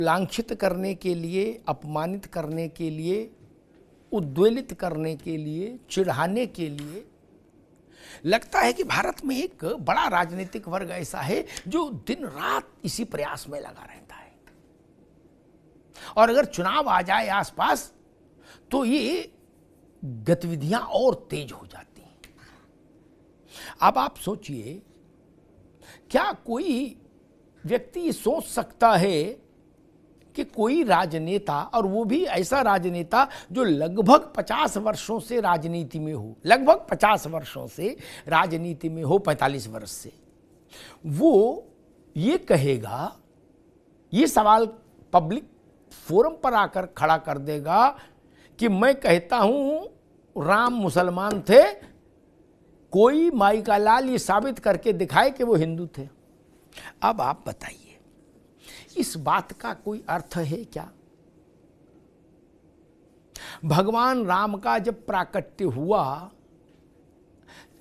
लांछित करने के लिए, अपमानित करने के लिए, उद्वेलित करने के लिए, चिढ़ाने के लिए लगता है कि भारत में एक बड़ा राजनीतिक वर्ग ऐसा है जो दिन रात इसी प्रयास में लगा रहता है, और अगर चुनाव आ जाए आसपास तो ये गतिविधियां और तेज हो जाती हैं। अब आप सोचिए, क्या कोई व्यक्ति सोच सकता है कि कोई राजनेता, और वो भी ऐसा राजनेता जो लगभग 50 वर्षों से राजनीति में हो, लगभग 50 वर्षों से राजनीति में हो, 45 वर्ष से, वो ये कहेगा, ये सवाल पब्लिक फोरम पर आकर खड़ा कर देगा कि मैं कहता हूं राम मुसलमान थे, कोई माई का लाल ये साबित करके दिखाए कि वो हिंदू थे। अब आप बताइए, इस बात का कोई अर्थ है क्या? भगवान राम का जब प्राकट्य हुआ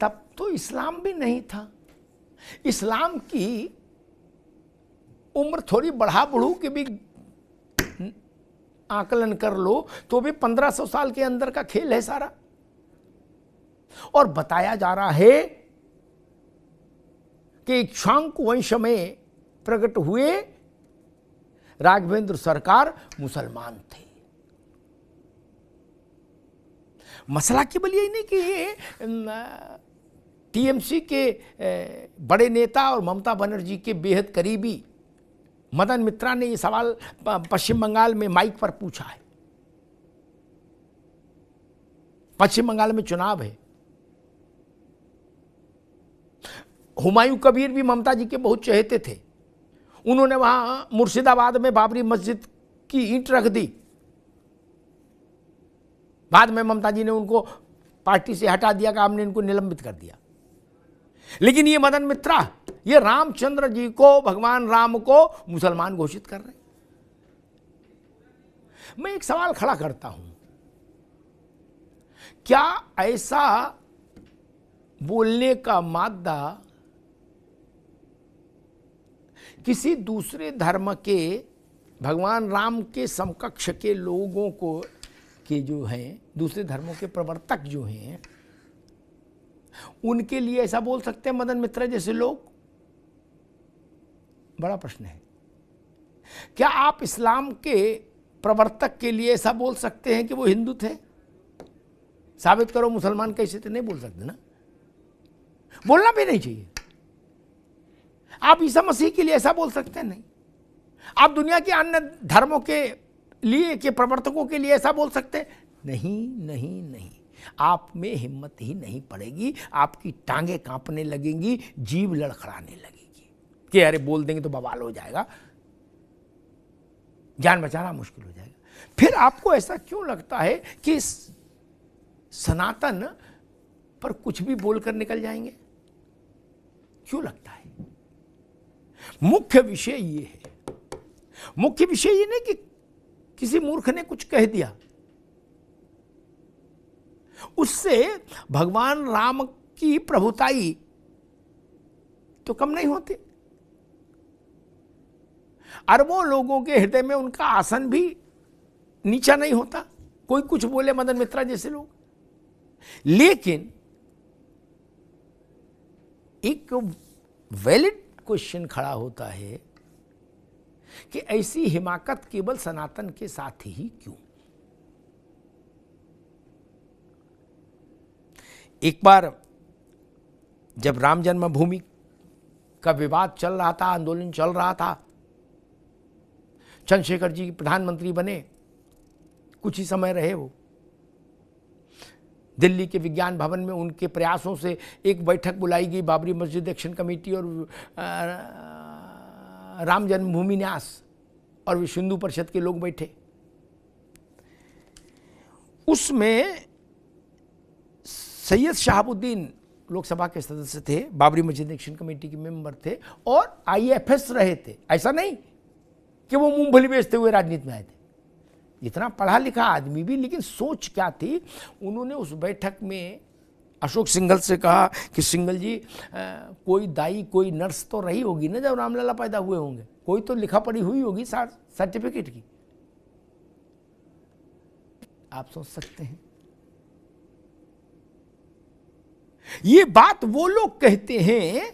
तब तो इस्लाम भी नहीं था। इस्लाम की उम्र थोड़ी बढ़ा बढ़ू के भी आकलन कर लो तो भी 1500 साल के अंदर का खेल है सारा। और बताया जा रहा है कि इक्ष्वाकु वंश में प्रकट हुए राघवेंद्र सरकार मुसलमान थे। मसला केवल यही नहीं कि ये टीएमसी के बड़े नेता और ममता बनर्जी के बेहद करीबी मदन मित्रा ने ये सवाल पश्चिम बंगाल में माइक पर पूछा है। पश्चिम बंगाल में चुनाव है। हुमायूं कबीर भी ममता जी के बहुत चहेते थे। उन्होंने वहां मुर्शिदाबाद में बाबरी मस्जिद की ईंट रख दी। बाद में ममता जी ने उनको पार्टी से हटा दिया कि आपने इनको निलंबित कर दिया। लेकिन ये मदन मित्रा, ये रामचंद्र जी को, भगवान राम को मुसलमान घोषित कर रहे। मैं एक सवाल खड़ा करता हूं, क्या ऐसा बोलने का मादा किसी दूसरे धर्म के, भगवान राम के समकक्ष के लोगों को, के जो हैं दूसरे धर्मों के प्रवर्तक जो हैं, उनके लिए ऐसा बोल सकते हैं मदन मित्रा जैसे लोग? बड़ा प्रश्न है। क्या आप इस्लाम के प्रवर्तक के लिए ऐसा बोल सकते हैं कि वो हिंदू थे? साबित करो मुसलमान कैसे थे? नहीं बोल सकते ना, बोलना भी नहीं चाहिए। आप ईसा मसीह के लिए ऐसा बोल सकते हैं? नहीं। आप दुनिया के अन्य धर्मों के लिए, के प्रवर्तकों के लिए ऐसा बोल सकते हैं? नहीं नहीं नहीं। आप में हिम्मत ही नहीं पड़ेगी, आपकी टांगें कांपने लगेंगी, जीभ लड़खड़ाने लगेगी कि अरे बोल देंगे तो बवाल हो जाएगा, जान बचाना मुश्किल हो जाएगा। फिर आपको ऐसा क्यों लगता है कि सनातन पर कुछ भी बोलकर निकल जाएंगे? क्यों लगता है? मुख्य विषय ये है, मुख्य विषय ये नहीं कि किसी मूर्ख ने कुछ कह दिया, उससे भगवान राम की प्रभुताई तो कम नहीं होती। अरबों लोगों के हृदय में उनका आसन भी नीचा नहीं होता। कोई कुछ बोले मदन मित्रा जैसे लोग, लेकिन एक वैलिड क्वेश्चन खड़ा होता है कि ऐसी हिमाकत केवल सनातन के साथ ही क्यों? एक बार जब राम जन्मभूमि का विवाद चल रहा था, आंदोलन चल रहा था, चंद्रशेखर जी प्रधानमंत्री बने, कुछ ही समय रहे वो। दिल्ली के विज्ञान भवन में उनके प्रयासों से एक बैठक बुलाई गई, बाबरी मस्जिद एक्शन कमेटी और राम जन्मभूमि न्यास और विश्व हिंदू परिषद के लोग बैठे। उसमें सैयद शहाबुद्दीन लोकसभा के सदस्य थे, बाबरी मस्जिद एक्शन कमेटी के मेंबर थे और आईएफएस रहे थे। ऐसा नहीं कि वो मूंगफली बेचते हुए राजनीति में आए थे, इतना पढ़ा लिखा आदमी भी। लेकिन सोच क्या थी, उन्होंने उस बैठक में अशोक सिंघल से कहा कि सिंघल जी कोई दाई, कोई नर्स तो रही होगी ना जब रामलला पैदा हुए होंगे, कोई तो लिखा पढ़ी हुई होगी सर्टिफिकेट की। आप सोच सकते हैं, ये बात वो लोग कहते हैं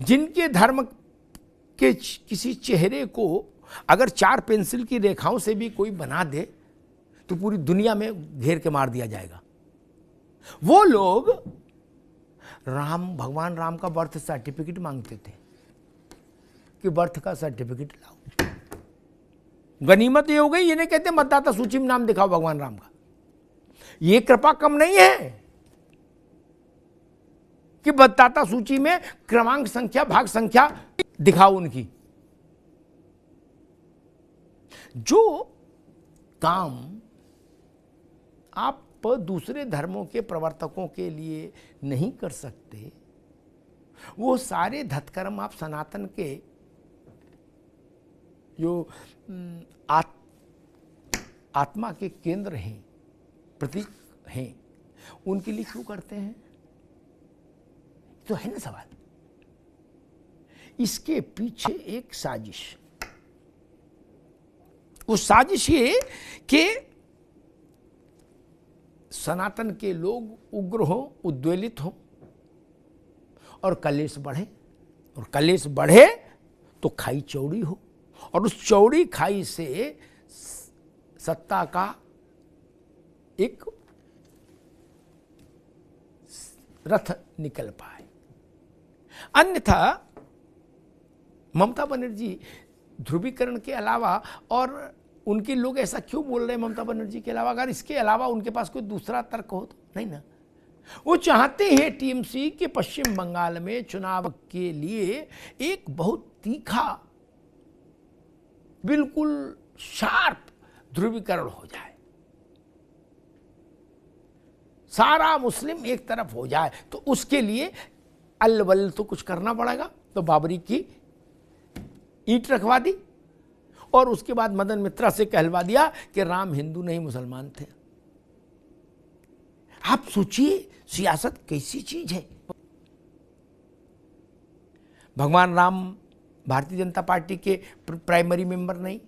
जिनके धर्म के किसी चेहरे को अगर 4 पेंसिल की रेखाओं से भी कोई बना दे तो पूरी दुनिया में घेर के मार दिया जाएगा। वो लोग भगवान राम का बर्थ सर्टिफिकेट मांगते थे कि बर्थ का सर्टिफिकेट लाओ। गनीमत ये हो गई, ये नहीं कहते मतदाता सूची में नाम दिखाओ भगवान राम का। ये कृपा कम नहीं है कि मतदाता सूची में क्रमांक संख्या भाग संख्या दिखाओ उनकी। जो काम आप दूसरे धर्मों के प्रवर्तकों के लिए नहीं कर सकते, वो सारे धतकर्म आप सनातन के जो आत्मा के केंद्र हैं, प्रतीक हैं, उनके लिए क्यों करते हैं? तो है ना सवाल। इसके पीछे एक साजिश, वो साजिश ये कि सनातन के लोग उग्र हो, उद्वेलित हो और कलेश बढ़े, और कलेश बढ़े तो खाई चौड़ी हो, और उस चौड़ी खाई से सत्ता का एक रथ निकल पाए। अन्यथा ममता बनर्जी ध्रुवीकरण के अलावा, और उनके लोग ऐसा क्यों बोल रहे हैं ममता बनर्जी के अलावा, अगर इसके अलावा उनके पास कोई दूसरा तर्क हो तो नहीं ना। वो चाहते हैं टीएमसी के पश्चिम बंगाल में चुनाव के लिए एक बहुत तीखा, बिल्कुल शार्प ध्रुवीकरण हो जाए, सारा मुस्लिम एक तरफ हो जाए। तो उसके लिए अल्ल तो कुछ करना पड़ेगा। तो बाबरी की ईंट रखवा दी और उसके बाद मदन मित्रा से कहलवा दिया कि राम हिंदू नहीं मुसलमान थे। आप सोचिए सियासत कैसी चीज है। भगवान राम भारतीय जनता पार्टी के प्राइमरी मेंबर नहीं,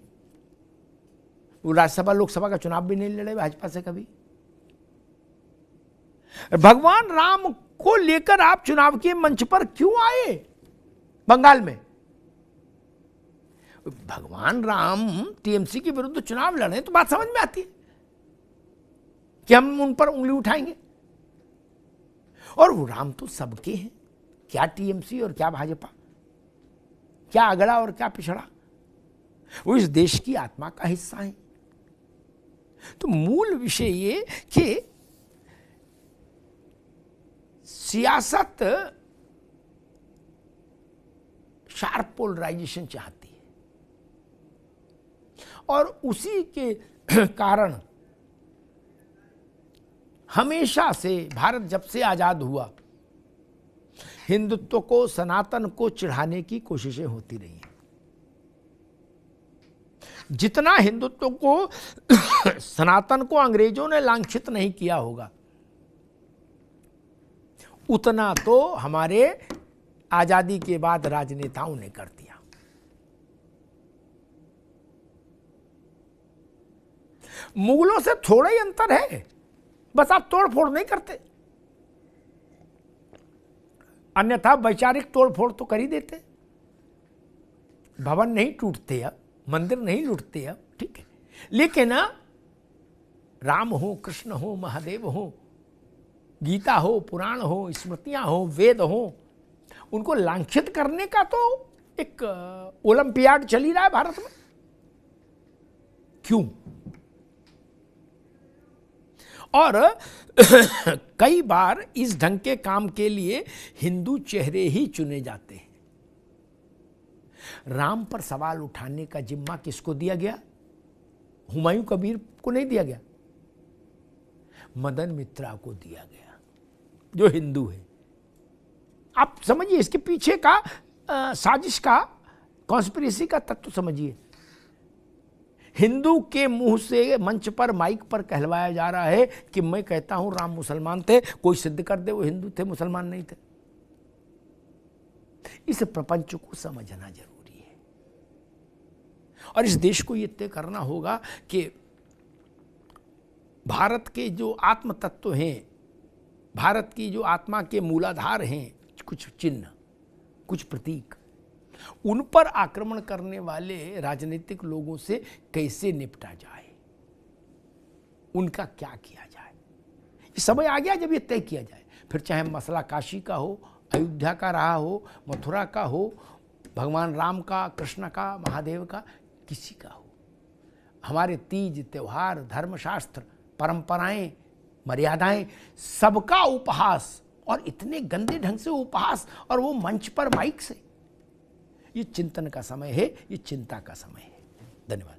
वो राज्यसभा लोकसभा का चुनाव भी नहीं लड़े भाजपा से कभी। भगवान राम को लेकर आप चुनाव के मंच पर क्यों आए बंगाल में? भगवान राम टीएमसी के विरुद्ध चुनाव लड़े तो बात समझ में आती है कि हम उन पर उंगली उठाएंगे। और वो राम तो सबके हैं, क्या टीएमसी और क्या भाजपा, क्या अगड़ा और क्या पिछड़ा, वो इस देश की आत्मा का हिस्सा है। तो मूल विषय ये कि सियासत शार्प पोलराइजेशन चाहती है, और उसी के कारण हमेशा से भारत जब से आजाद हुआ हिंदुत्व को, सनातन को चिढ़ाने की कोशिशें होती रही हैं। जितना हिंदुत्व को सनातन को अंग्रेजों ने लांछित नहीं किया होगा, उतना तो हमारे आजादी के बाद राजनेताओं ने कर दिया। मुगलों से थोड़ा ही अंतर है, बस आप तोड़ फोड़ नहीं करते, अन्यथा वैचारिक तोड़ फोड़ तो कर ही देते। भवन नहीं टूटते अब, मंदिर नहीं लूटते अब, ठीक है, लेकिन राम हो, कृष्ण हो, महादेव हो, गीता हो, पुराण हो, स्मृतियां हो, वेद हो, उनको लांछित करने का तो एक ओलंपियाड चल ही रहा है भारत में। क्यों? और कई बार इस ढंग के काम के लिए हिंदू चेहरे ही चुने जाते हैं। राम पर सवाल उठाने का जिम्मा किसको दिया गया? हुमायूं कबीर को नहीं दिया गया, मदन मित्रा को दिया गया, जो हिंदू है। आप समझिए इसके पीछे का साजिश का, कॉन्स्पिरेसी का तत्व समझिए। हिंदू के मुंह से मंच पर, माइक पर कहलवाया जा रहा है कि मैं कहता हूं राम मुसलमान थे, कोई सिद्ध कर दे वो हिंदू थे, मुसलमान नहीं थे। इस प्रपंच को समझना जरूरी है और इस देश को ये तय करना होगा कि भारत के जो आत्म तत्व हैं, भारत की जो आत्मा के मूलाधार हैं, कुछ चिन्ह, कुछ प्रतीक, उन पर आक्रमण करने वाले राजनीतिक लोगों से कैसे निपटा जाए, उनका क्या किया जाए। ये समय आ गया जब ये तय किया जाए। फिर चाहे मसला काशी का हो, अयोध्या का रहा हो, मथुरा का हो, भगवान राम का, कृष्ण का, महादेव का, किसी का हो। हमारे तीज त्योहार, धर्मशास्त्र, परंपराएं, मर्यादाएं, सबका उपहास, और इतने गंदे ढंग से उपहास, और वो मंच पर माइक से। ये चिंतन का समय है, ये चिंता का समय है। धन्यवाद।